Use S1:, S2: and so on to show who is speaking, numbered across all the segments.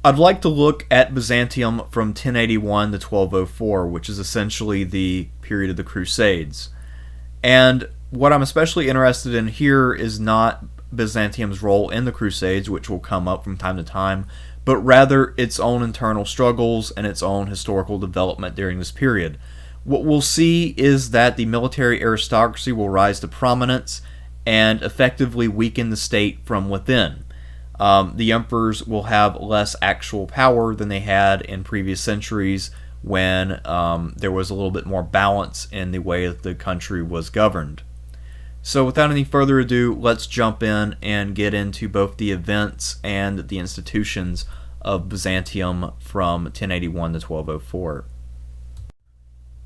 S1: I'd like to look at Byzantium from 1081 to 1204, which is essentially the period of the Crusades. And what I'm especially interested in here is not Byzantium's role in the Crusades, which will come up from time to time, but rather its own internal struggles and its own historical development during this period. What we'll see is that the military aristocracy will rise to prominence and effectively weaken the state from within. The emperors will have less actual power than they had in previous centuries when there was a little bit more balance in the way that the country was governed. So without any further ado, let's jump in and get into both the events and the institutions of Byzantium from 1081 to 1204.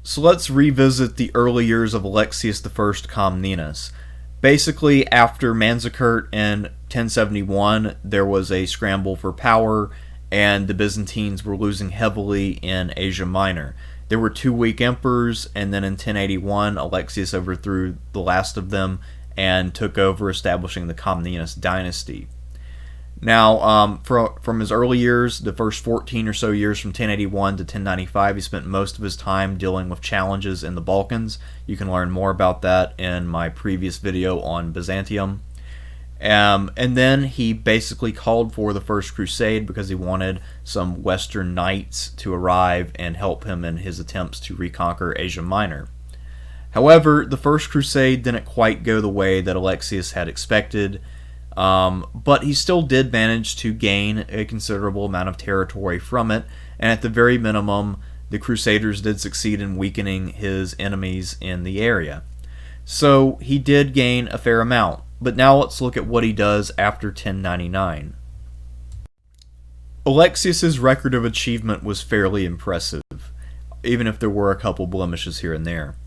S1: So let's revisit the early years of Alexius I Comnenus. Basically, after Manzikert in 1071, there was a scramble for power, and the Byzantines were losing heavily in Asia Minor. There were two weak emperors, and then in 1081, Alexius overthrew the last of them and took over, establishing the Comnenus dynasty. Now, from his early years, the first 14 or so years from 1081 to 1095, he spent most of his time dealing with challenges in the Balkans. You can learn more about that in my previous video on Byzantium. And then he basically called for the First Crusade because he wanted some Western knights to arrive and help him in his attempts to reconquer Asia Minor. However, the First Crusade didn't quite go the way that Alexius had expected. But he still did manage to gain a considerable amount of territory from it, and at the very minimum, the Crusaders did succeed in weakening his enemies in the area. So he did gain a fair amount, but now let's look at what he does after 1099. Alexius's record of achievement was fairly impressive, even if there were a couple blemishes here and there.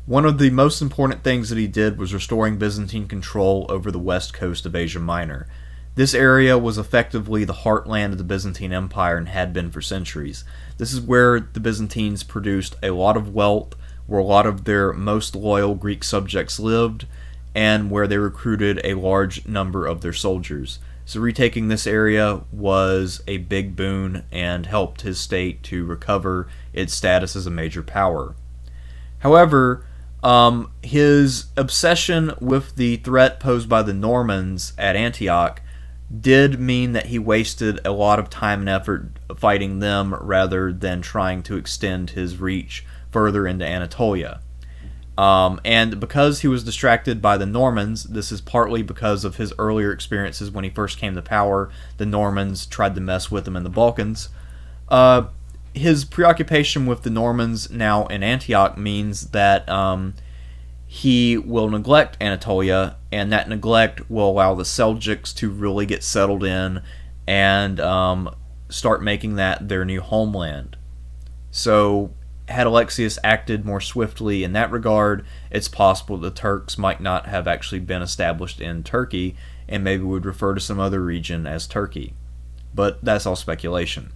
S1: One of the most important things that he did was restoring Byzantine control over the west coast of Asia Minor. This area was effectively the heartland of the Byzantine Empire and had been for centuries. This is where the Byzantines produced a lot of wealth, where a lot of their most loyal Greek subjects lived, and where they recruited a large number of their soldiers. So retaking this area was a big boon and helped his state to recover its status as a major power. However, his obsession with the threat posed by the Normans at Antioch did mean that he wasted a lot of time and effort fighting them rather than trying to extend his reach further into Anatolia. And because he was distracted by the Normans, this is partly because of his earlier experiences when he first came to power. The Normans tried to mess with him in the Balkans. His preoccupation with the Normans now in Antioch means that he will neglect Anatolia, and that neglect will allow the Seljuks to really get settled in and start making that their new homeland. So, had Alexius acted more swiftly in that regard, it's possible the Turks might not have actually been established in Turkey, and maybe would refer to some other region as Turkey. But that's all speculation.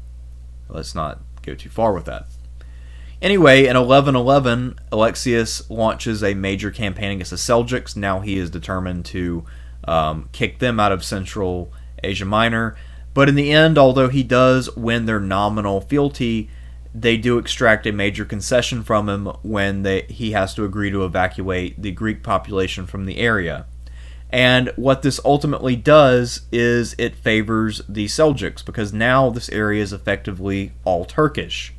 S1: Let's not go too far with that. Anyway, in 1111, Alexius launches a major campaign against the Seljuks. Now he is determined to kick them out of Central Asia Minor. But in the end, although he does win their nominal fealty, they do extract a major concession from him when he has to agree to evacuate the Greek population from the area. And what this ultimately does is it favors the Seljuks, because now this area is effectively all Turkish.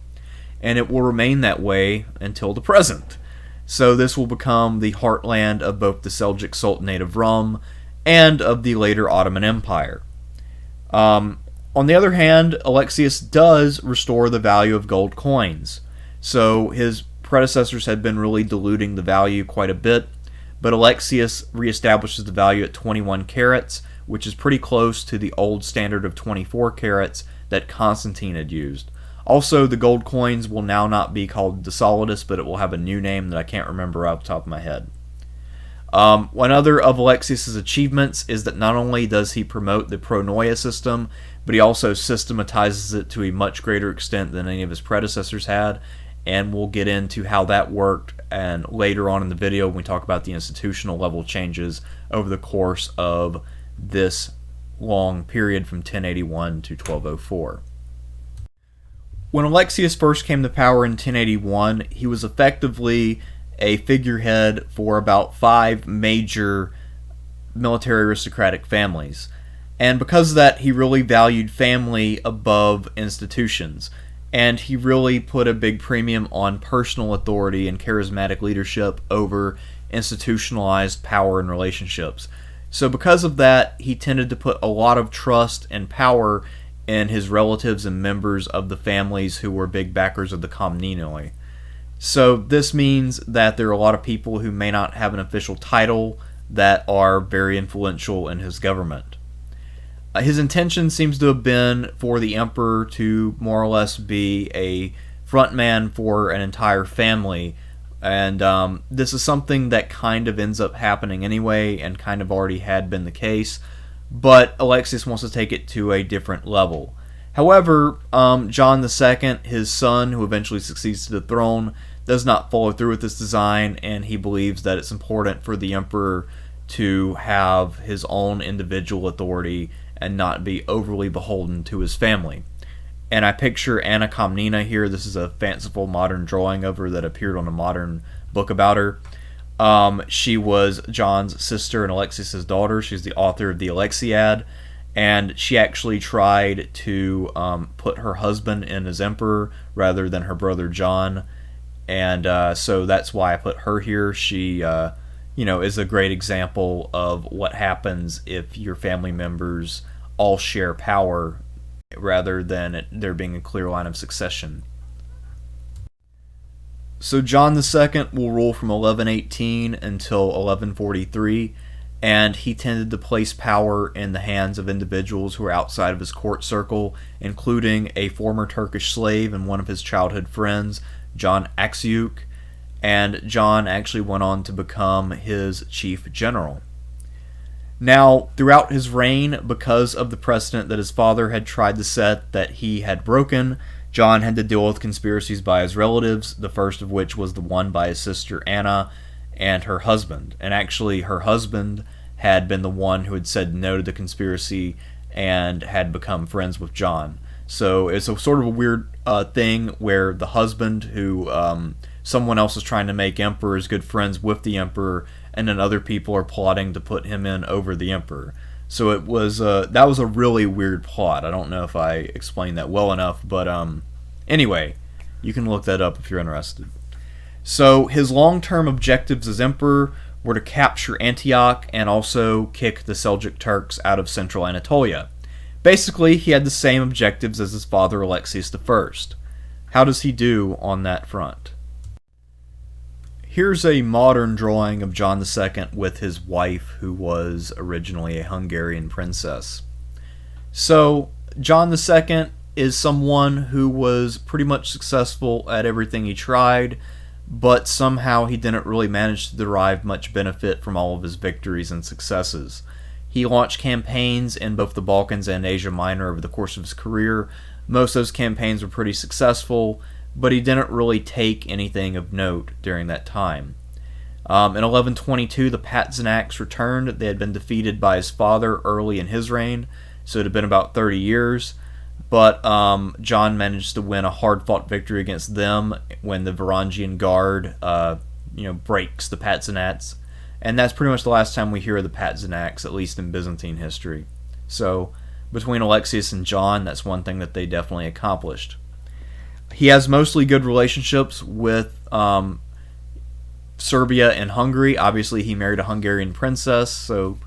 S1: And it will remain that way until the present. So this will become the heartland of both the Seljuk Sultanate of Rum and of the later Ottoman Empire. On the other hand, Alexius does restore the value of gold coins. So his predecessors had been really diluting the value quite a bit, but Alexius reestablishes the value at 21 carats, which is pretty close to the old standard of 24 carats that Constantine had used. Also, the gold coins will now not be called de solidus, but it will have a new name that I can't remember off the top of my head. One other of Alexius's achievements is that not only does he promote the pronoia system, but he also systematizes it to a much greater extent than any of his predecessors had, and we'll get into how that worked and later on in the video when we talk about the institutional level changes over the course of this long period from 1081 to 1204. When Alexius first came to power in 1081, he was effectively a figurehead for about 5 major military aristocratic families. And because of that, he really valued family above institutions. And he really put a big premium on personal authority and charismatic leadership over institutionalized power and relationships. So because of that, he tended to put a lot of trust and power in his relatives and members of the families who were big backers of the Comnenoi. So this means that there are a lot of people who may not have an official title that are very influential in his government. His intention seems to have been for the emperor to more or less be a frontman for an entire family, and this is something that kind of ends up happening anyway and kind of already had been the case, but Alexius wants to take it to a different level. However, John II, his son, who eventually succeeds to the throne, does not follow through with this design, and he believes that it's important for the emperor to have his own individual authority and not be overly beholden to his family. And I picture Anna Komnena here. This is a fanciful modern drawing of her that appeared on a modern book about her. She was John's sister and Alexius's daughter. She's the author of the Alexiad, and she actually tried to put her husband in as emperor rather than her brother John, and so that's why I put her here. She is a great example of what happens if your family members all share power rather than there being a clear line of succession. So John II will rule from 1118 until 1143, and he tended to place power in the hands of individuals who were outside of his court circle, including a former Turkish slave and one of his childhood friends, John Axiuk, and John actually went on to become his chief general. Now, throughout his reign, because of the precedent that his father had tried to set that he had broken, John had to deal with conspiracies by his relatives, the first of which was the one by his sister Anna and her husband. And actually, her husband had been the one who had said no to the conspiracy and had become friends with John. So it's a sort of a weird thing where the husband, who someone else is trying to make emperor, is good friends with the emperor, and then other people are plotting to put him in over the emperor. So it was that was a really weird plot. I don't know if I explained that well enough, but anyway, you can look that up if you're interested. So his long-term objectives as emperor were to capture Antioch and also kick the Seljuk Turks out of central Anatolia. Basically, he had the same objectives as his father Alexius I. How does he do on that front? Here's a modern drawing of John II with his wife, who was originally a Hungarian princess. So, John II is someone who was pretty much successful at everything he tried, but somehow he didn't really manage to derive much benefit from all of his victories and successes. He launched campaigns in both the Balkans and Asia Minor over the course of his career. Most of those campaigns were pretty successful, but he didn't really take anything of note during that time. In 1122, the Patzinaks returned. They had been defeated by his father early in his reign, so it had been about 30 years. But John managed to win a hard-fought victory against them when the Varangian Guard, breaks the Patzinaks. And that's pretty much the last time we hear of the Patzinaks, at least in Byzantine history. So, between Alexius and John, that's one thing that they definitely accomplished. He has mostly good relationships with Serbia and Hungary. Obviously, he married a Hungarian princess, so,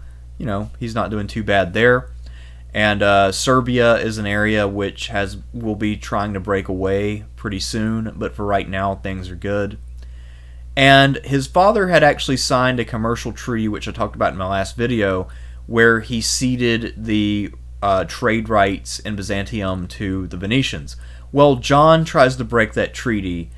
S1: he's not doing too bad there. And Serbia is an area which will be trying to break away pretty soon, but for right now, things are good. And his father had actually signed a commercial treaty, which I talked about in my last video, where he ceded the trade rights in Byzantium to the Venetians. Well, John tries to break that treaty,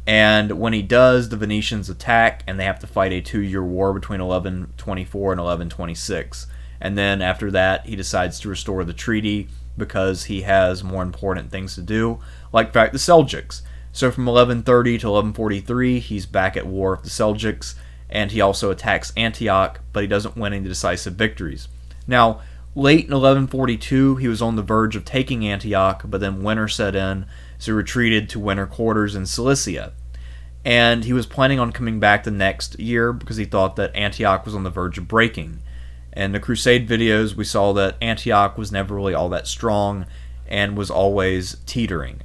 S1: and when he does, the Venetians attack, and they have to fight a 2-year war between 1124 and 1126. And then after that, he decides to restore the treaty because he has more important things to do, like fight the Seljuks. So from 1130 to 1143, he's back at war with the Seljuks, and he also attacks Antioch, but he doesn't win any decisive victories. Now, Late in 1142, he was on the verge of taking Antioch, but then winter set in, so he retreated to winter quarters in Cilicia. And he was planning on coming back the next year because he thought that Antioch was on the verge of breaking. In the Crusade videos, we saw that Antioch was never really all that strong and was always teetering.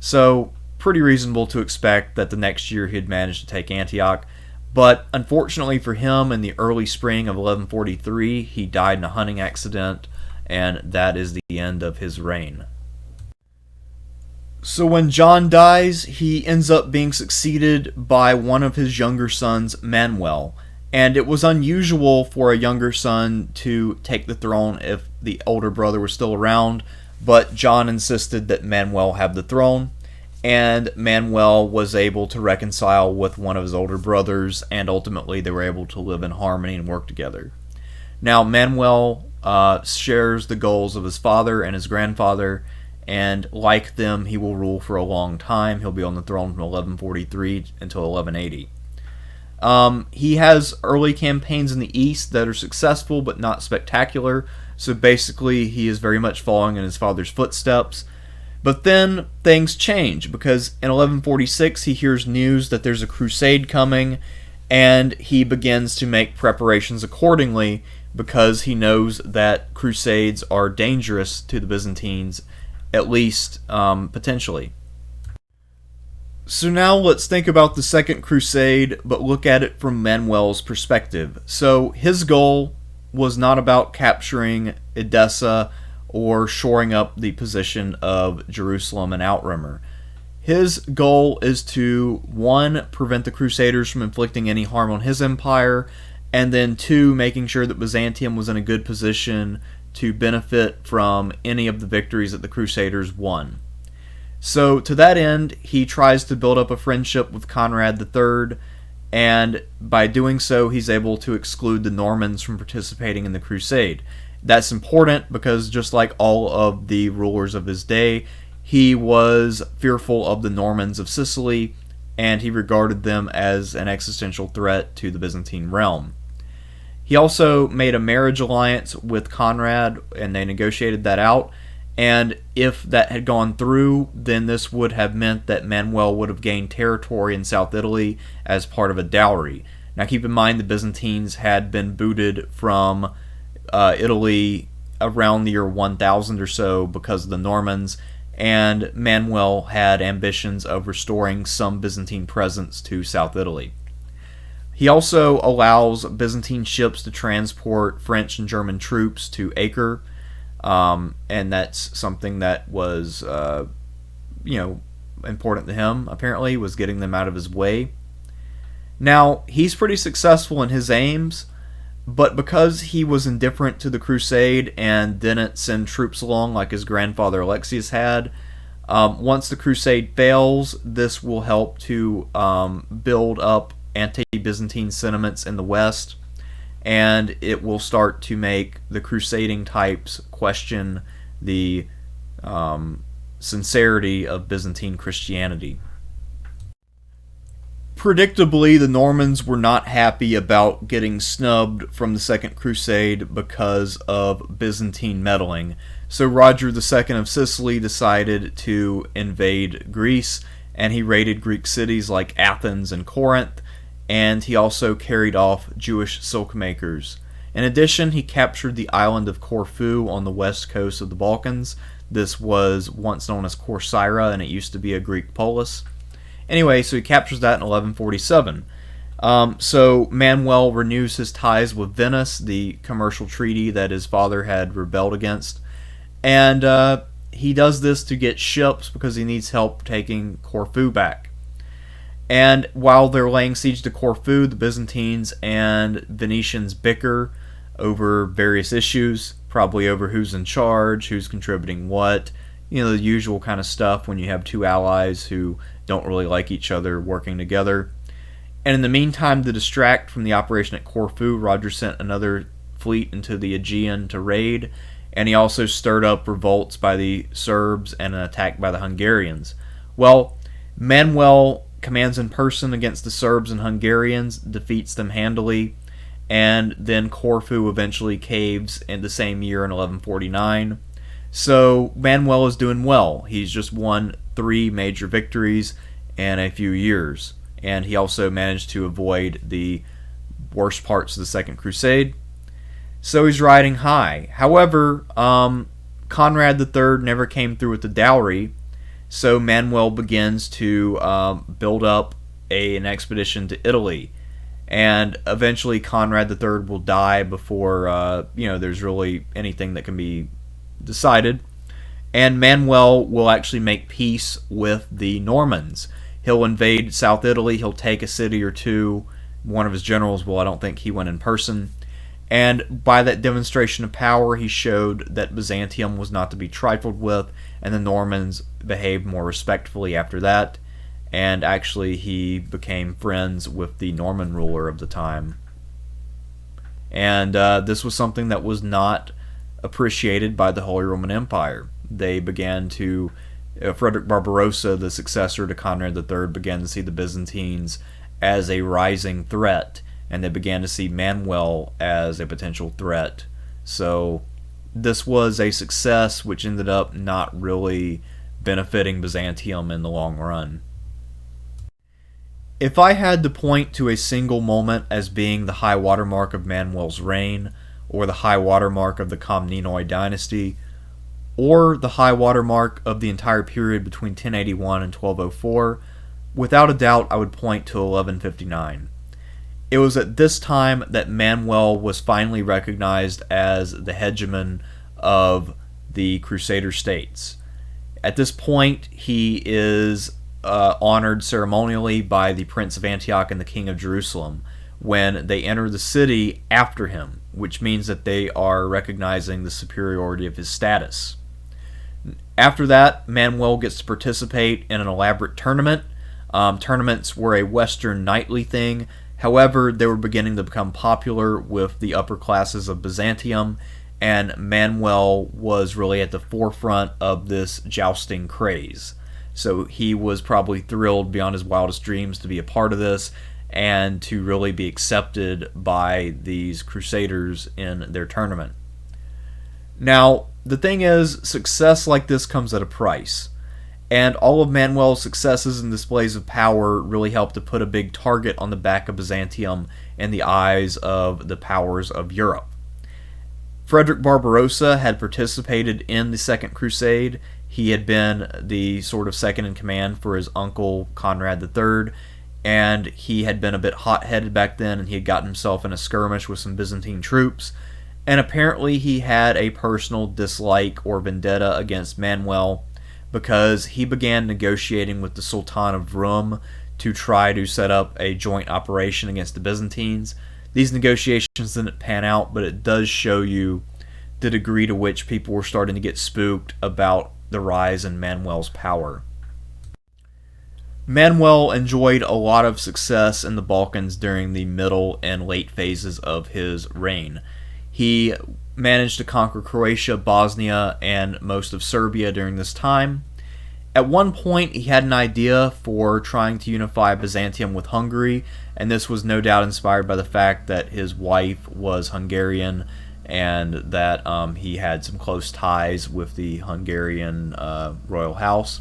S1: So, pretty reasonable to expect that the next year he'd manage to take Antioch. But unfortunately for him, in the early spring of 1143, he died in a hunting accident, and that is the end of his reign. So when John dies, he ends up being succeeded by one of his younger sons, Manuel. And it was unusual for a younger son to take the throne if the older brother was still around, but John insisted that Manuel have the throne. And Manuel was able to reconcile with one of his older brothers, and ultimately they were able to live in harmony and work together. Now, Manuel shares the goals of his father and his grandfather, and like them, he will rule for a long time. He'll be on the throne from 1143 until 1180. He has early campaigns in the east that are successful but not spectacular, so basically he is very much following in his father's footsteps. But then things change, because in 1146 he hears news that there's a crusade coming, and he begins to make preparations accordingly because he knows that crusades are dangerous to the Byzantines, at least potentially. So now let's think about the Second Crusade, but look at it from Manuel's perspective. So his goal was not about capturing Edessa or shoring up the position of Jerusalem and Outremer. His goal is to, 1, prevent the Crusaders from inflicting any harm on his empire, and then 2, making sure that Byzantium was in a good position to benefit from any of the victories that the Crusaders won. So to that end, he tries to build up a friendship with Conrad III, and by doing so, he's able to exclude the Normans from participating in the crusade. That's important because just like all of the rulers of his day, he was fearful of the Normans of Sicily, and he regarded them as an existential threat to the Byzantine realm. He also made a marriage alliance with Conrad, and they negotiated that out, and if that had gone through, then this would have meant that Manuel would have gained territory in South Italy as part of a dowry. Now keep in mind the Byzantines had been booted from Italy around the year 1000 or so because of the Normans, and Manuel had ambitions of restoring some Byzantine presence to South Italy. He also allows Byzantine ships to transport French and German troops to Acre, and that's something that was important to him, apparently, was getting them out of his way. Now, he's pretty successful in his aims, but because he was indifferent to the crusade and didn't send troops along like his grandfather Alexius had, once the crusade fails, this will help to build up anti-Byzantine sentiments in the West, and it will start to make the crusading types question the sincerity of Byzantine Christianity. Predictably, the Normans were not happy about getting snubbed from the Second Crusade because of Byzantine meddling. So Roger II of Sicily decided to invade Greece, and he raided Greek cities like Athens and Corinth, and he also carried off Jewish silk makers. In addition, he captured the island of Corfu on the west coast of the Balkans. This was once known as Corcyra, and it used to be a Greek polis. Anyway, so he captures that in 1147. So Manuel renews his ties with Venice, the commercial treaty that his father had rebelled against. And he does this to get ships because he needs help taking Corfu back. And while they're laying siege to Corfu, the Byzantines and Venetians bicker over various issues, probably over who's in charge, who's contributing what, the usual kind of stuff when you have two allies who don't really like each other working together. And in the meantime, to distract from the operation at Corfu, Roger sent another fleet into the Aegean to raid, and he also stirred up revolts by the Serbs and an attack by the Hungarians. Well, Manuel commands in person against the Serbs and Hungarians, defeats them handily, and then Corfu eventually caves in the same year in 1149. So Manuel is doing well. He's just won 3 major victories in a few years, and he also managed to avoid the worst parts of the Second Crusade. So he's riding high. However, Conrad III never came through with the dowry, so Manuel begins to build up an expedition to Italy. And eventually Conrad III will die before there's really anything that can be decided. And Manuel will actually make peace with the Normans. He'll invade South Italy, he'll take a city or two. One of his generals, well, I don't think he went in person. And by that demonstration of power, he showed that Byzantium was not to be trifled with, and the Normans behaved more respectfully after that. And actually, he became friends with the Norman ruler of the time. And this was something that was not appreciated by the Holy Roman Empire. They began to, Frederick Barbarossa, the successor to Conrad III, began to see the Byzantines as a rising threat, and they began to see Manuel as a potential threat. So this was a success which ended up not really benefiting Byzantium in the long run. If I had to point to a single moment as being the high watermark of Manuel's reign, or the high watermark of the Comnenoi dynasty, or the high watermark of the entire period between 1081 and 1204, without a doubt I would point to 1159. It was at this time that Manuel was finally recognized as the hegemon of the Crusader states. At this point, he is honored ceremonially by the Prince of Antioch and the King of Jerusalem when they enter the city after him, which means that they are recognizing the superiority of his status. After that, Manuel gets to participate in an elaborate tournament. Tournaments were a Western nightly thing. However, they were beginning to become popular with the upper classes of Byzantium, and Manuel was really at the forefront of this jousting craze. So he was probably thrilled beyond his wildest dreams to be a part of this and to really be accepted by these Crusaders in their tournament. Now, the thing is, success like this comes at a price. And all of Manuel's successes and displays of power really helped to put a big target on the back of Byzantium in the eyes of the powers of Europe. Frederick Barbarossa had participated in the Second Crusade. He had been the sort of second in command for his uncle Conrad III, and he had been a bit hot-headed back then, and he had gotten himself in a skirmish with some Byzantine troops. And apparently he had a personal dislike or vendetta against Manuel, because he began negotiating with the Sultan of Rum to try to set up a joint operation against the Byzantines. These negotiations didn't pan out, but it does show you the degree to which people were starting to get spooked about the rise in Manuel's power. Manuel enjoyed a lot of success in the Balkans during the middle and late phases of his reign. He managed to conquer Croatia, Bosnia, and most of Serbia during this time. At one point, he had an idea for trying to unify Byzantium with Hungary, and this was no doubt inspired by the fact that his wife was Hungarian and that he had some close ties with the Hungarian royal house.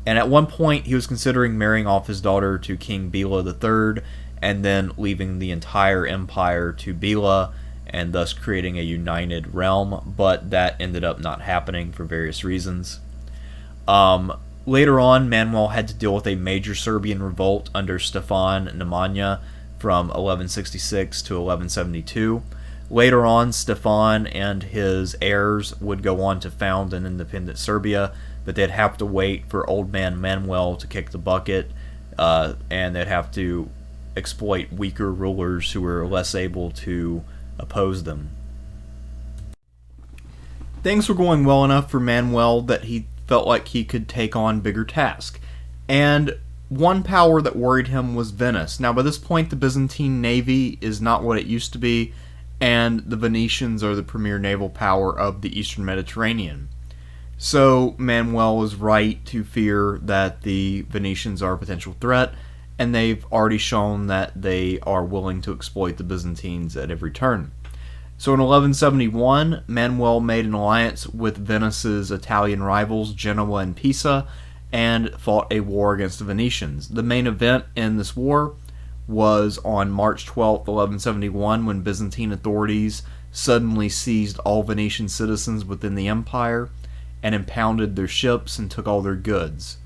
S1: And at one point, he was considering marrying off his daughter to King Bela III and then leaving the entire empire to Bela, and thus creating a united realm, but that ended up not happening for various reasons. Later on, Manuel had to deal with a major Serbian revolt under Stefan Nemanja from 1166 to 1172. Later on, Stefan and his heirs would go on to found an independent Serbia, but they'd have to wait for old man Manuel to kick the bucket, and they'd have to exploit weaker rulers who were less able to oppose them. Things were going well enough for Manuel that he felt like he could take on bigger tasks. And one power that worried him was Venice. Now, by this point, the Byzantine navy is not what it used to be, and the Venetians are the premier naval power of the Eastern Mediterranean. So Manuel was right to fear that the Venetians are a potential threat, and they've already shown that they are willing to exploit the Byzantines at every turn. So in 1171, Manuel made an alliance with Venice's Italian rivals Genoa and Pisa and fought a war against the Venetians. The main event in this war was on March 12, 1171, when Byzantine authorities suddenly seized all Venetian citizens within the empire and impounded their ships and took all their goods.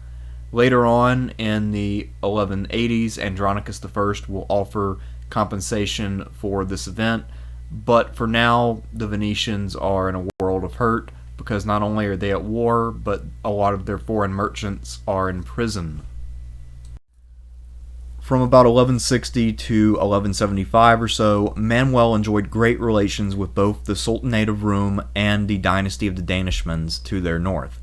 S1: Later on in the 1180s, Andronicus I will offer compensation for this event, but for now, the Venetians are in a world of hurt because not only are they at war, but a lot of their foreign merchants are in prison. From about 1160 to 1175 or so, Manuel enjoyed great relations with both the Sultanate of Rome and the dynasty of the Danishmends to their north.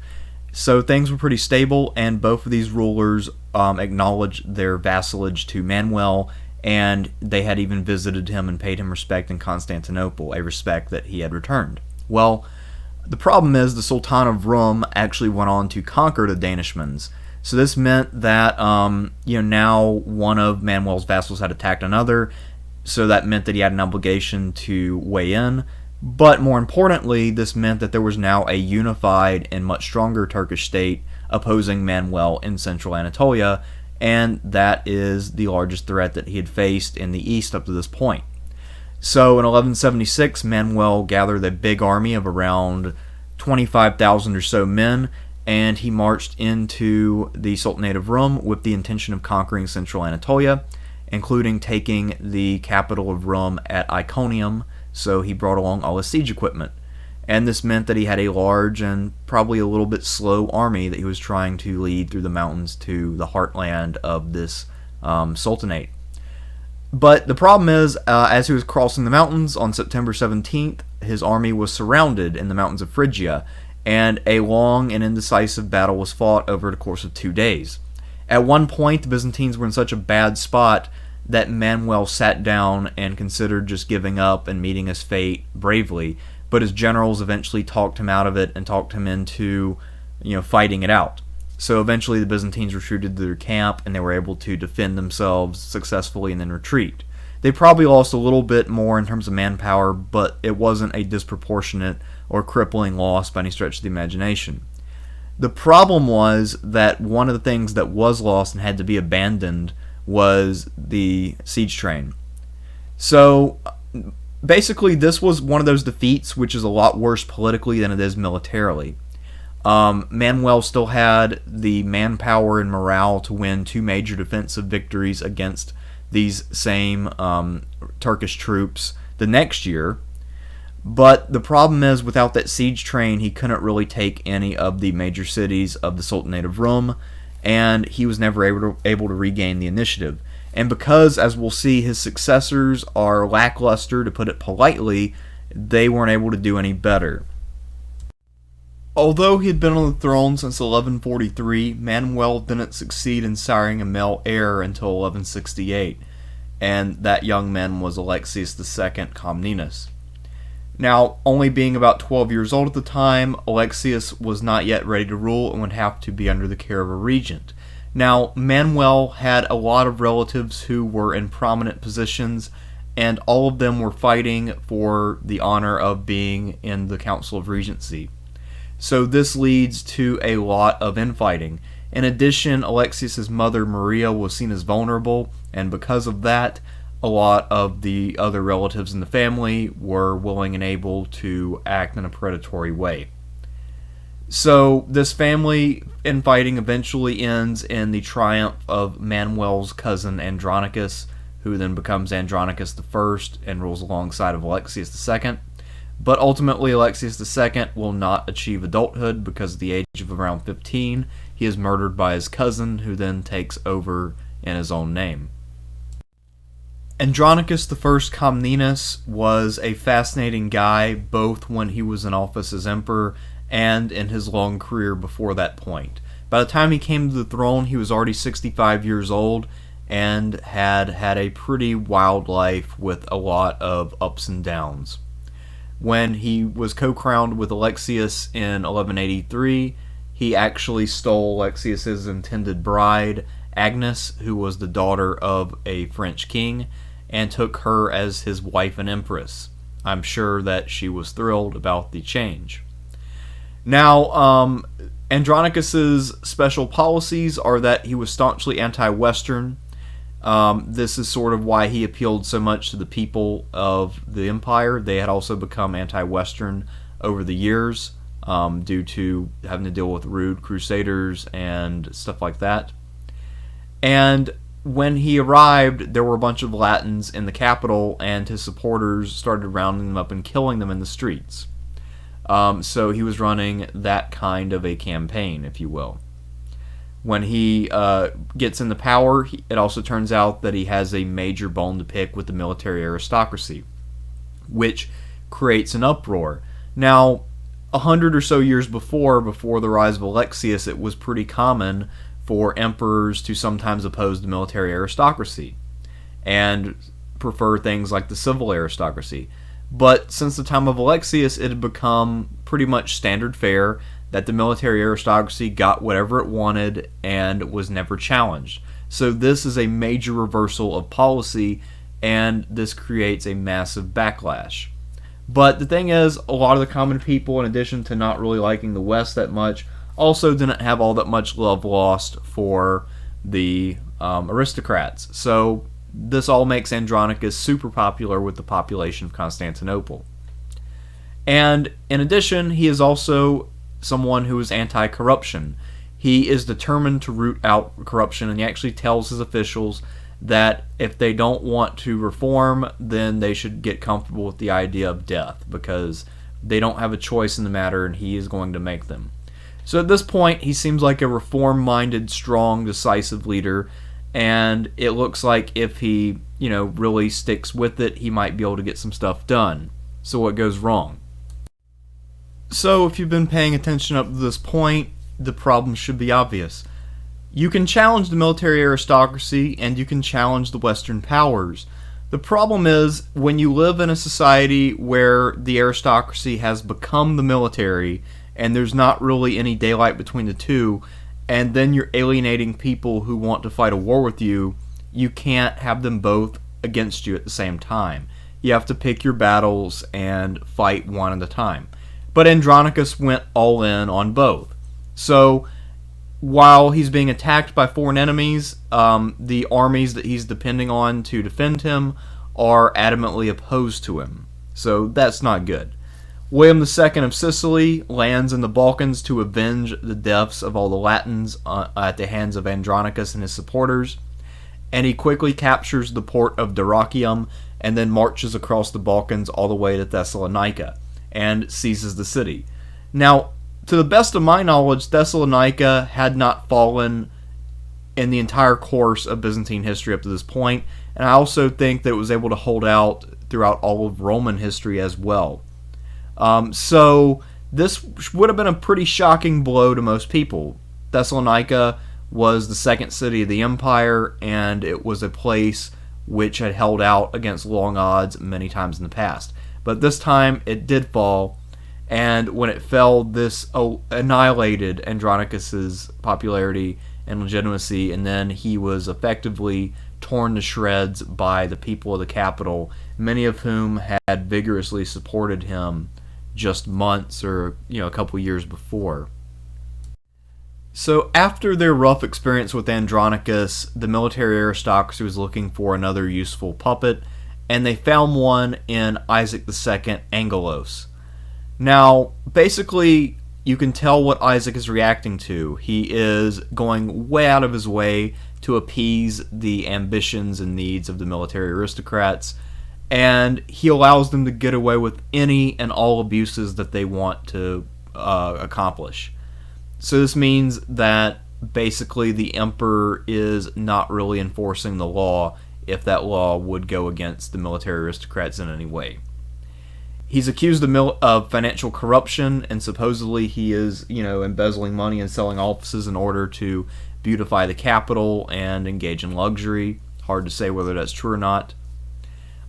S1: So things were pretty stable, and both of these rulers acknowledged their vassalage to Manuel, and they had even visited him and paid him respect in Constantinople, a respect that he had returned. Well, the problem is the Sultan of Rome actually went on to conquer the Danishmends. So this meant that now one of Manuel's vassals had attacked another, so that meant that he had an obligation to weigh in. But more importantly, this meant that there was now a unified and much stronger Turkish state opposing Manuel in central Anatolia, and that is the largest threat that he had faced in the east up to this point. So in 1176, Manuel gathered a big army of around 25,000 or so men, and he marched into the Sultanate of Rome with the intention of conquering central Anatolia, including taking the capital of Rome at Iconium. So he brought along all his siege equipment. And this meant that he had a large and probably a little bit slow army that he was trying to lead through the mountains to the heartland of this sultanate. But the problem is, as he was crossing the mountains on September 17th, his army was surrounded in the mountains of Phrygia, and a long and indecisive battle was fought over the course of 2 days. At one point, the Byzantines were in such a bad spot that Manuel sat down and considered just giving up and meeting his fate bravely, but his generals eventually talked him out of it and talked him into, fighting it out. So eventually the Byzantines retreated to their camp, and they were able to defend themselves successfully and then retreat. They probably lost a little bit more in terms of manpower, but it wasn't a disproportionate or crippling loss by any stretch of the imagination. The problem was that one of the things that was lost and had to be abandoned was the siege train. So basically this was one of those defeats which is a lot worse politically than it is militarily. Manuel still had the manpower and morale to win 2 major defensive victories against these same Turkish troops the next year, but the problem is without that siege train he couldn't really take any of the major cities of the Sultanate of Rome, and he was never able to regain the initiative. And because, as we'll see, his successors are lackluster, to put it politely, they weren't able to do any better. Although he had been on the throne since 1143, Manuel didn't succeed in siring a male heir until 1168, and that young man was Alexius II Comnenus. Now, only being about 12 years old at the time, Alexius was not yet ready to rule and would have to be under the care of a regent. Now, Manuel had a lot of relatives who were in prominent positions, and all of them were fighting for the honor of being in the Council of Regency. So this leads to a lot of infighting. In addition, Alexius's mother Maria was seen as vulnerable, and because of that, a lot of the other relatives in the family were willing and able to act in a predatory way. So this family infighting eventually ends in the triumph of Manuel's cousin Andronicus, who then becomes Andronicus I and rules alongside of Alexius II. But ultimately Alexius II will not achieve adulthood because at the age of around 15 he is murdered by his cousin, who then takes over in his own name. Andronicus I Comnenus was a fascinating guy, both when he was in office as emperor and in his long career before that point. By the time he came to the throne, he was already 65 years old and had had a pretty wild life with a lot of ups and downs. When he was co-crowned with Alexius in 1183, he actually stole Alexius's intended bride Agnes, who was the daughter of a French king, and took her as his wife and empress. I'm sure that she was thrilled about the change. Now, Andronicus's special policies are that he was staunchly anti-Western. This is sort of why he appealed so much to the people of the empire. They had also become anti-Western over the years due to having to deal with rude Crusaders and stuff like that. And when he arrived, there were a bunch of Latins in the capital, and his supporters started rounding them up and killing them in the streets. So he was running that kind of a campaign, if you will. When he gets into power, it also turns out that he has a major bone to pick with the military aristocracy, which creates an uproar. Now, 100 or so years before the rise of Alexius, it was pretty common for emperors to sometimes oppose the military aristocracy and prefer things like the civil aristocracy. But since the time of Alexius, it had become pretty much standard fare that the military aristocracy got whatever it wanted and was never challenged. So this is a major reversal of policy, and this creates a massive backlash. But the thing is, a lot of the common people, in addition to not really liking the West that much, also didn't have all that much love lost for the aristocrats. So this all makes Andronicus super popular with the population of Constantinople. And in addition, he is also someone who is anti-corruption. He is determined to root out corruption, and he actually tells his officials that if they don't want to reform, then they should get comfortable with the idea of death, because they don't have a choice in the matter, and he is going to make them. So at this point, he seems like a reform-minded, strong, decisive leader, and it looks like if he, really sticks with it, he might be able to get some stuff done. So what goes wrong? So if you've been paying attention up to this point, the problem should be obvious. You can challenge the military aristocracy, and you can challenge the Western powers. The problem is, when you live in a society where the aristocracy has become the military, and there's not really any daylight between the two, and then you're alienating people who want to fight a war with you, you can't have them both against you at the same time. You have to pick your battles and fight one at a time. But Andronicus went all in on both. So, while he's being attacked by foreign enemies, the armies that he's depending on to defend him are adamantly opposed to him. So that's not good. William II of Sicily lands in the Balkans to avenge the deaths of all the Latins at the hands of Andronicus and his supporters, and he quickly captures the port of Dyrrhachium and then marches across the Balkans all the way to Thessalonica and seizes the city. Now, to the best of my knowledge, Thessalonica had not fallen in the entire course of Byzantine history up to this point, and I also think that it was able to hold out throughout all of Roman history as well. So this would have been a pretty shocking blow to most people. Thessalonica was the second city of the empire, and it was a place which had held out against long odds many times in the past. But this time it did fall, and when it fell, this annihilated Andronicus's popularity and legitimacy, and then he was effectively torn to shreds by the people of the capital, many of whom had vigorously supported him just months or a couple years before. So after their rough experience with Andronicus, the military aristocracy was looking for another useful puppet, and they found one in Isaac II Angelos. Now, basically, you can tell what Isaac is reacting to. He is going way out of his way to appease the ambitions and needs of the military aristocrats, and he allows them to get away with any and all abuses that they want to accomplish. So this means that basically the emperor is not really enforcing the law if that law would go against the military aristocrats in any way. He's accused of financial corruption, and supposedly he is, embezzling money and selling offices in order to beautify the capital and engage in luxury. Hard to say whether that's true or not.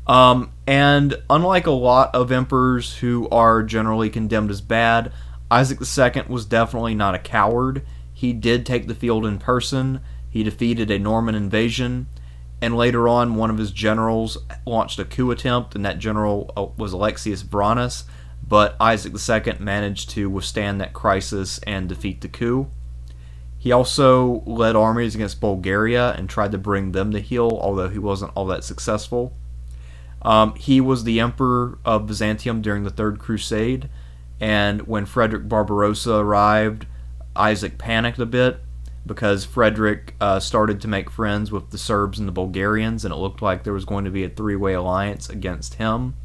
S1: And unlike a lot of emperors who are generally condemned as bad, Isaac II was definitely not a coward. He did take the field in person. He defeated a Norman invasion, and later on one of his generals launched a coup attempt, and that general was Alexius Braunus, but Isaac II managed to withstand that crisis and defeat the coup. He also led armies against Bulgaria and tried to bring them to heel, although he wasn't all that successful. He was the emperor of Byzantium during the Third Crusade, and when Frederick Barbarossa arrived, Isaac panicked a bit because Frederick started to make friends with the Serbs and the Bulgarians, and it looked like there was going to be a three-way alliance against him.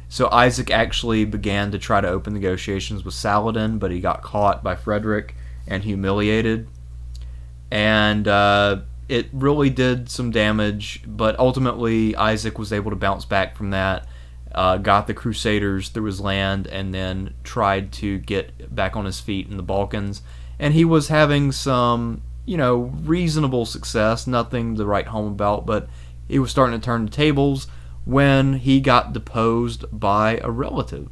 S1: So Isaac actually began to try to open negotiations with Saladin, but he got caught by Frederick and humiliated. And it really did some damage, but ultimately Isaac was able to bounce back from that, got the Crusaders through his land, and then tried to get back on his feet in the Balkans. And he was having some, reasonable success, nothing to write home about, but he was starting to turn the tables when he got deposed by a relative.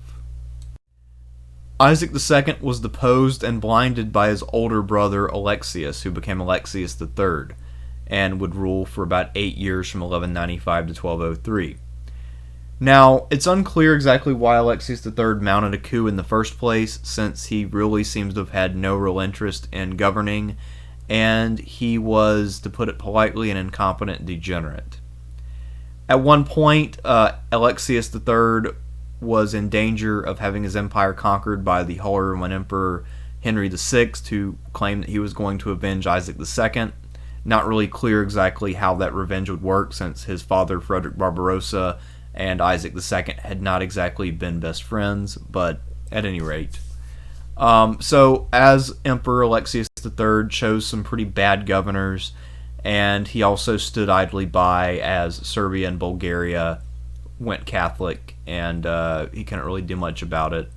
S1: Isaac II was deposed and blinded by his older brother Alexius, who became Alexius III, and would rule for about 8 years from 1195 to 1203. Now, it's unclear exactly why Alexius III mounted a coup in the first place, since he really seems to have had no real interest in governing, and he was, to put it politely, an incompetent degenerate. At one point, Alexius III was in danger of having his empire conquered by the Holy Roman Emperor Henry VI, who claimed that he was going to avenge Isaac II. Not really clear exactly how that revenge would work, since his father, Frederick Barbarossa, and Isaac II had not exactly been best friends, but at any rate. So, as Emperor, Alexius III chose some pretty bad governors, and he also stood idly by as Serbia and Bulgaria went Catholic, and he couldn't really do much about it.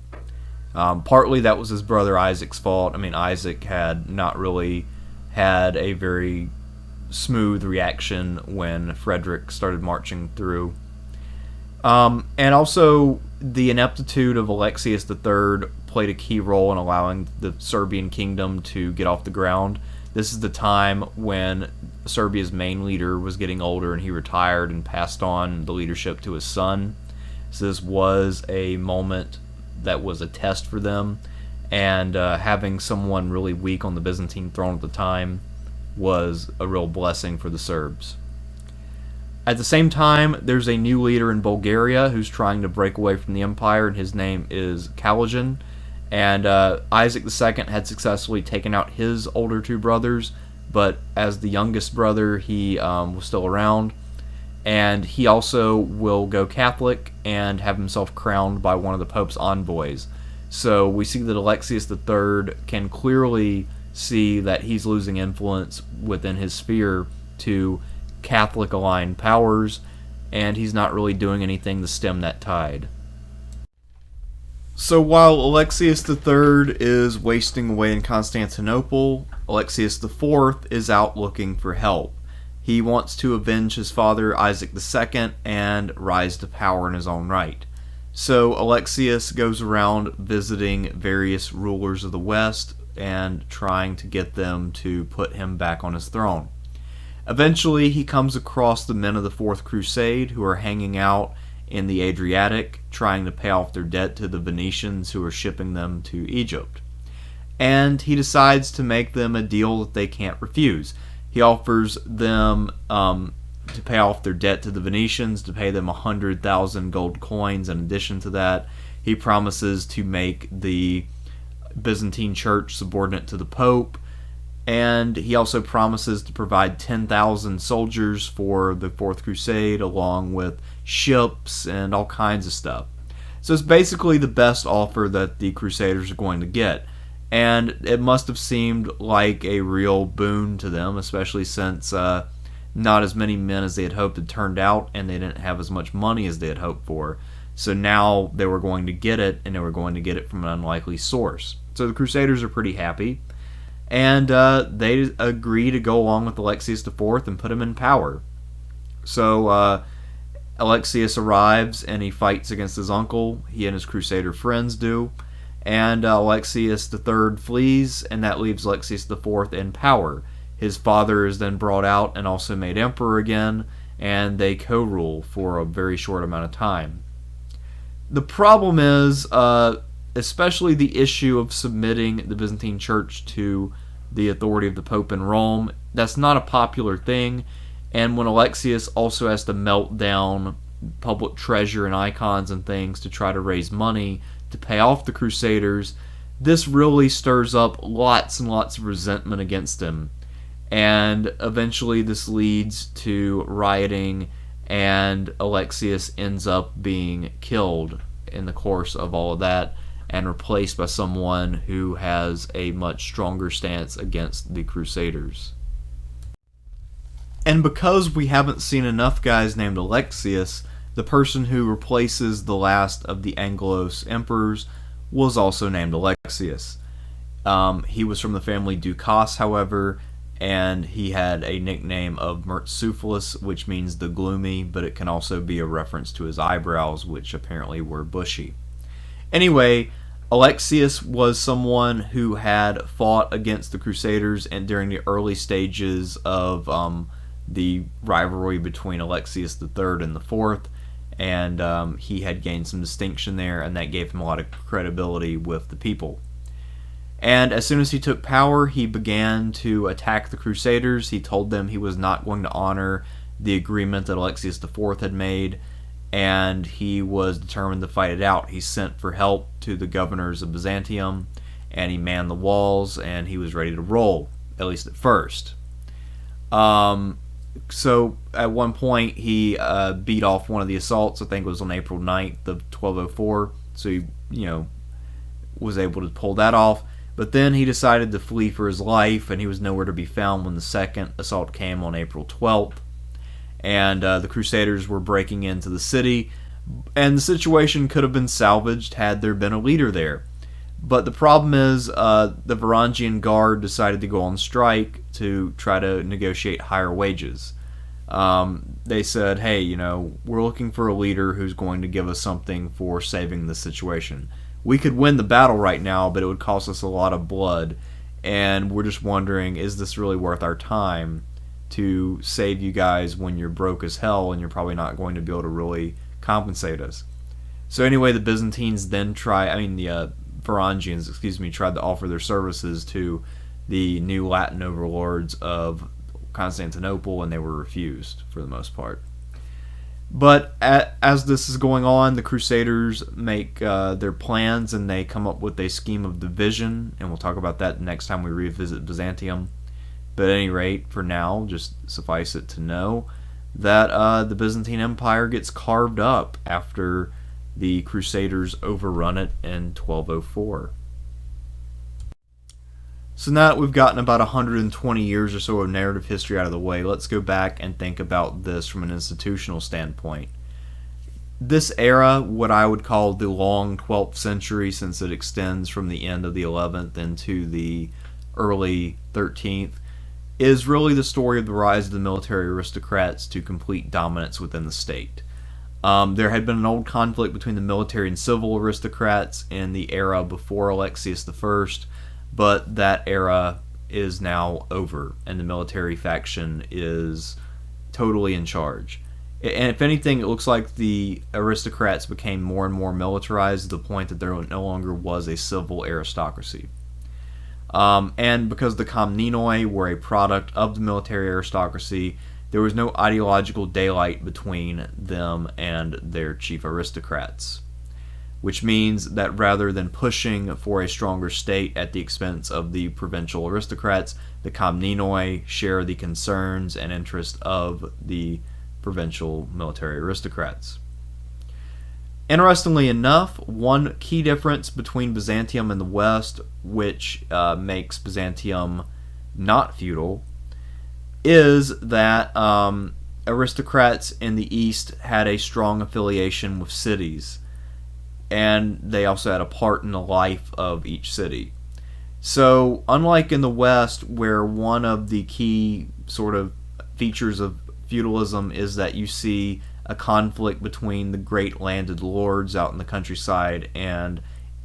S1: Partly that was his brother Isaac's fault. I mean, Isaac had not really had a very smooth reaction when Frederick started marching through. And also, the ineptitude of Alexius III played a key role in allowing the Serbian kingdom to get off the ground. This is the time when Serbia's main leader was getting older, and he retired and passed on the leadership to his son. So this was a moment that was a test for them, and having someone really weak on the Byzantine throne at the time was a real blessing for the Serbs. At the same time, there's a new leader in Bulgaria who's trying to break away from the empire, and his name is Kalajan. And Isaac II had successfully taken out his older two brothers, but as the youngest brother, he was still around. And he also will go Catholic and have himself crowned by one of the Pope's envoys. So we see that Alexius III can clearly see that he's losing influence within his sphere to Catholic-aligned powers, and he's not really doing anything to stem that tide. So while Alexius III is wasting away in Constantinople, Alexius IV is out looking for help. He wants to avenge his father Isaac II and rise to power in his own right. So Alexius goes around visiting various rulers of the West and trying to get them to put him back on his throne. Eventually, he comes across the men of the Fourth Crusade who are hanging out in the Adriatic, trying to pay off their debt to the Venetians who are shipping them to Egypt. And he decides to make them a deal that they can't refuse. He offers them to pay off their debt to the Venetians, to pay them 100,000 gold coins. In addition to that, he promises to make the Byzantine Church subordinate to the Pope, and he also promises to provide 10,000 soldiers for the Fourth Crusade, along with ships and all kinds of stuff. So it's basically the best offer that the Crusaders are going to get. And it must have seemed like a real boon to them, especially since not as many men as they had hoped had turned out, and they didn't have as much money as they had hoped for. So now they were going to get it, and they were going to get it from an unlikely source. So the Crusaders are pretty happy. And they agree to go along with Alexius IV and put him in power. So Alexius arrives and he fights against his uncle. He and his Crusader friends do. And Alexius III flees, and that leaves Alexius IV in power. His father is then brought out and also made emperor again, and they co-rule for a very short amount of time. The problem is, especially the issue of submitting the Byzantine Church to the authority of the Pope in Rome, that's not a popular thing, and when Alexius also has to melt down public treasure and icons and things to try to raise money to pay off the Crusaders, this really stirs up lots and lots of resentment against him. And eventually this leads to rioting, and Alexius ends up being killed in the course of all of that and replaced by someone who has a much stronger stance against the Crusaders. And because we haven't seen enough guys named Alexius, the person who replaces the last of the Angelos emperors was also named Alexius. He was from the family Doukas, however, and he had a nickname of Murtzuphalus, which means the gloomy, but it can also be a reference to his eyebrows, which apparently were bushy. Anyway, Alexius was someone who had fought against the Crusaders and during the early stages of the rivalry between Alexius III and the Fourth, and he had gained some distinction there, and that gave him a lot of credibility with the people. And as soon as he took power, he began to attack the Crusaders. He told them he was not going to honor the agreement that Alexius IV had made, and he was determined to fight it out. He sent for help to the governors of Byzantium, and he manned the walls, and he was ready to roll, at least at first. So at one point, he beat off one of the assaults. I think it was on April 9th of 1204. So he, was able to pull that off. But then he decided to flee for his life, and he was nowhere to be found when the second assault came on April 12th. And the Crusaders were breaking into the city, and the situation could have been salvaged had there been a leader there. But the problem is the Varangian Guard decided to go on strike to try to negotiate higher wages. They said, hey, we're looking for a leader who's going to give us something for saving the situation. We could win the battle right now, but it would cost us a lot of blood, and we're just wondering, is this really worth our time to save you guys when you're broke as hell and you're probably not going to be able to really compensate us? So anyway, the Varangians, tried to offer their services to the new Latin overlords of Constantinople, and they were refused for the most part. But as this is going on, the Crusaders make their plans, and they come up with a scheme of division, and we'll talk about that next time we revisit Byzantium. But at any rate, for now, just suffice it to know that the Byzantine Empire gets carved up after the Crusaders overrun it in 1204. So now that we've gotten about 120 years or so of narrative history out of the way, let's go back and think about this from an institutional standpoint. This era, what I would call the long 12th century, since it extends from the end of the 11th into the early 13th, is really the story of the rise of the military aristocrats to complete dominance within the state. There had been an old conflict between the military and civil aristocrats in the era before Alexius I, but that era is now over, and the military faction is totally in charge. And if anything, it looks like the aristocrats became more and more militarized to the point that there no longer was a civil aristocracy. And because the Comnenoi were a product of the military aristocracy, there was no ideological daylight between them and their chief aristocrats, which means that rather than pushing for a stronger state at the expense of the provincial aristocrats, the Comnenoi share the concerns and interests of the provincial military aristocrats. Interestingly enough, one key difference between Byzantium and the West, which makes Byzantium not feudal, is that aristocrats in the East had a strong affiliation with cities, and they also had a part in the life of each city. So, unlike in the West, where one of the key sort of features of feudalism is that you see a conflict between the great landed lords out in the countryside and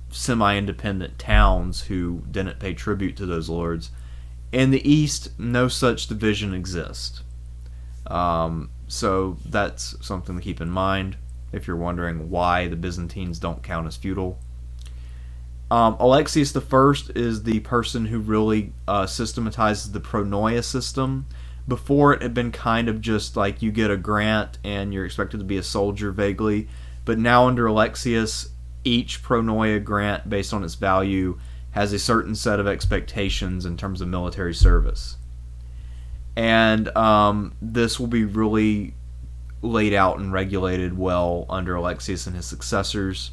S1: semi-independent towns who didn't pay tribute to those lords, In the east, no such division exists. So that's something to keep in mind if you're wondering why the Byzantines don't count as feudal. Alexius I is the person who really systematizes the pronoia system. Before, it had been kind of just like you get a grant and you're expected to be a soldier vaguely, but now under Alexius, each pronoia grant, based on its value, has a certain set of expectations in terms of military service. And this will be really laid out and regulated well under Alexius and his successors.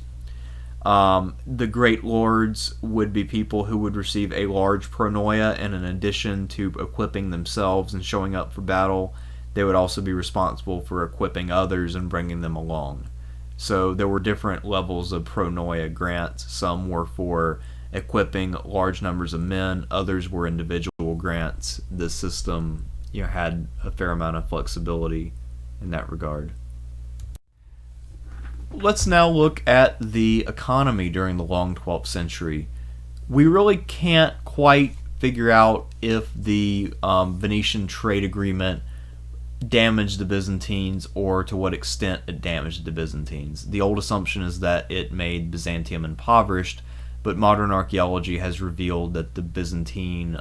S1: The great lords would be people who would receive a large pronoia, and in addition to equipping themselves and showing up for battle, they would also be responsible for equipping others and bringing them along. So there were different levels of pronoia grants. Some were for equipping large numbers of men, others were individual grants. This system, had a fair amount of flexibility in that regard. Let's now look at the economy during the long 12th century. We really can't quite figure out if the Venetian trade agreement damaged the Byzantines or to what extent it damaged the Byzantines. The old assumption is that it made Byzantium impoverished, but modern archaeology has revealed that the Byzantine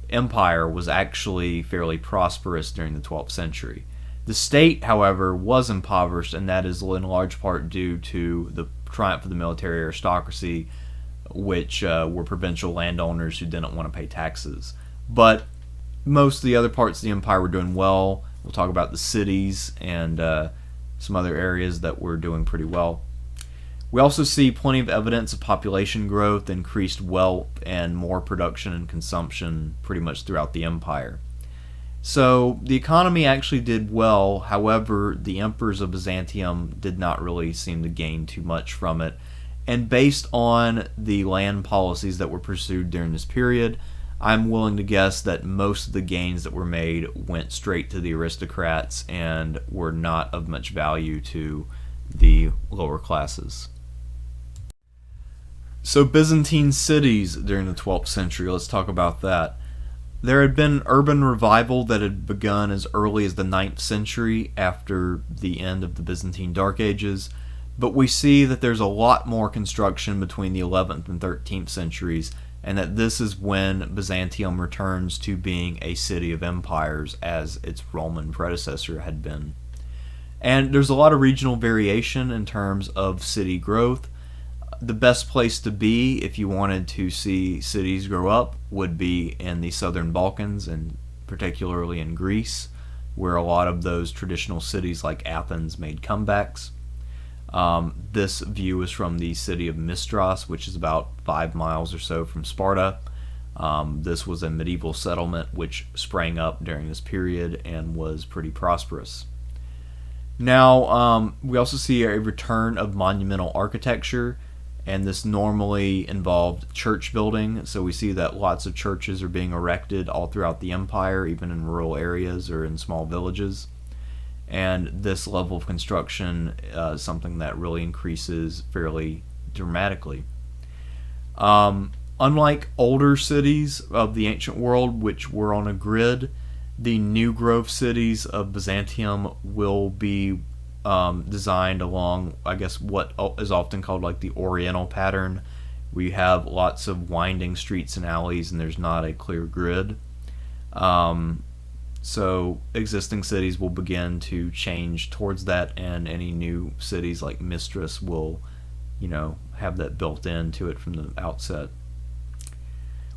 S1: Empire was actually fairly prosperous during the 12th century. The state, however, was impoverished, and that is in large part due to the triumph of the military aristocracy, which were provincial landowners who didn't want to pay taxes. But most of the other parts of the empire were doing well. We'll talk about the cities and some other areas that were doing pretty well. We also see plenty of evidence of population growth, increased wealth, and more production and consumption pretty much throughout the empire. So the economy actually did well. However, the emperors of Byzantium did not really seem to gain too much from it. And based on the land policies that were pursued during this period, I'm willing to guess that most of the gains that were made went straight to the aristocrats and were not of much value to the lower classes. So Byzantine cities during the 12th century, let's talk about that. There had been urban revival that had begun as early as the 9th century after the end of the Byzantine Dark Ages, but we see that there's a lot more construction between the 11th and 13th centuries, and that this is when Byzantium returns to being a city of empires as its Roman predecessor had been. And there's a lot of regional variation in terms of city growth. The best place to be if you wanted to see cities grow up would be in the southern Balkans, and particularly in Greece, where a lot of those traditional cities like Athens made comebacks. This view is from the city of Mistras, which is about 5 miles or so from Sparta. This was a medieval settlement which sprang up during this period and was pretty prosperous. Now, we also see a return of monumental architecture, and this normally involved church building. So we see that lots of churches are being erected all throughout the empire, even in rural areas or in small villages. And this level of construction is something that really increases fairly dramatically. Unlike older cities of the ancient world, which were on a grid, the new growth cities of Byzantium will be designed along, I guess, what is often called like the Oriental pattern. We have lots of winding streets and alleys, and there's not a clear grid. So existing cities will begin to change towards that, and any new cities like Mistras will, have that built into it from the outset.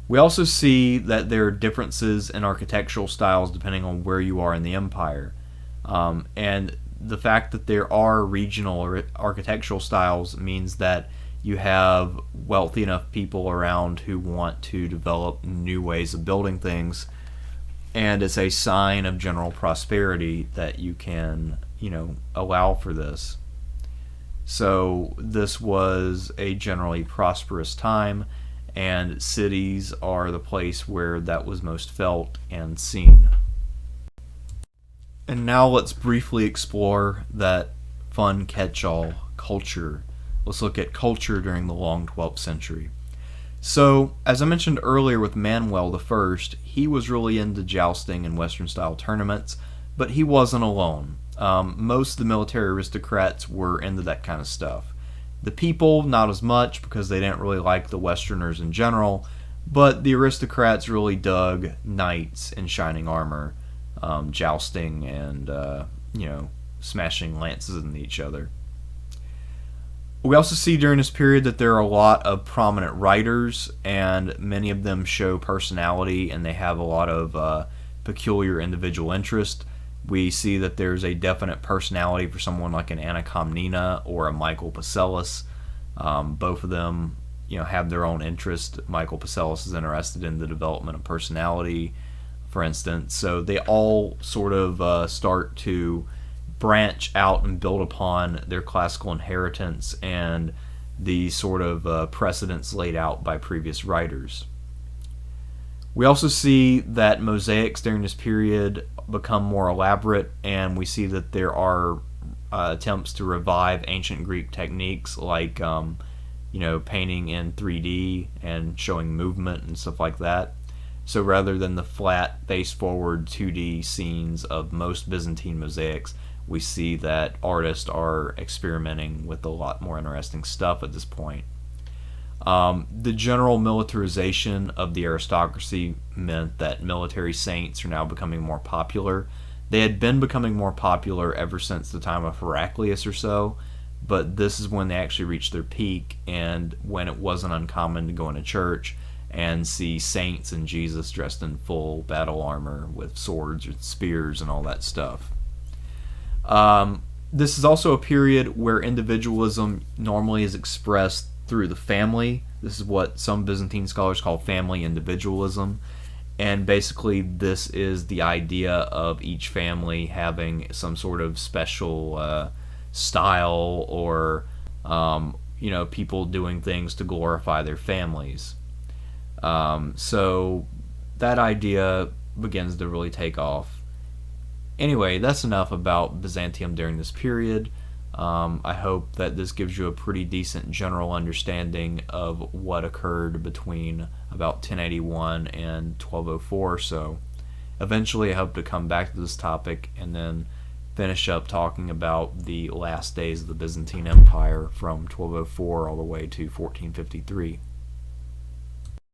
S1: We also see that there are differences in architectural styles depending on where you are in the empire. And the fact that there are regional architectural styles means that you have wealthy enough people around who want to develop new ways of building things, and it's a sign of general prosperity that you can, allow for this. So this was a generally prosperous time, and cities are the place where that was most felt and seen. And now let's briefly explore that fun catch-all, culture. Let's look at culture during the long 12th century. So, as I mentioned earlier with Manuel I, he was really into jousting and Western-style tournaments, but he wasn't alone. Most of the military aristocrats were into that kind of stuff. The people, not as much, because they didn't really like the Westerners in general, but the aristocrats really dug knights in shining armor, jousting and, smashing lances into each other. We also see during this period that there are a lot of prominent writers, and many of them show personality, and they have a lot of peculiar individual interest. We see that there's a definite personality for someone like an Anna Comnena or a Michael Pacellus. Both of them, have their own interest. Michael Pacellus is interested in the development of personality, for instance. So they all sort of start to branch out and build upon their classical inheritance and the sort of precedents laid out by previous writers. We also see that mosaics during this period become more elaborate, and we see that there are attempts to revive ancient Greek techniques like painting in 3D and showing movement and stuff like that. So rather than the flat face-forward 2D scenes of most Byzantine mosaics, we see that artists are experimenting with a lot more interesting stuff at this point. The general militarization of the aristocracy meant that military saints are now becoming more popular. They had been becoming more popular ever since the time of Heraclius or so, but this is when they actually reached their peak, and when it wasn't uncommon to go into church and see saints and Jesus dressed in full battle armor with swords and spears and all that stuff. This is also a period where individualism normally is expressed through the family. This is what some Byzantine scholars call family individualism. And basically this is the idea of each family having some sort of special style or people doing things to glorify their families. So that idea begins to really take off. Anyway, that's enough about Byzantium during this period. I hope that this gives you a pretty decent general understanding of what occurred between about 1081 and 1204 or so. Eventually, I hope to come back to this topic and then finish up talking about the last days of the Byzantine Empire from 1204 all the way to 1453.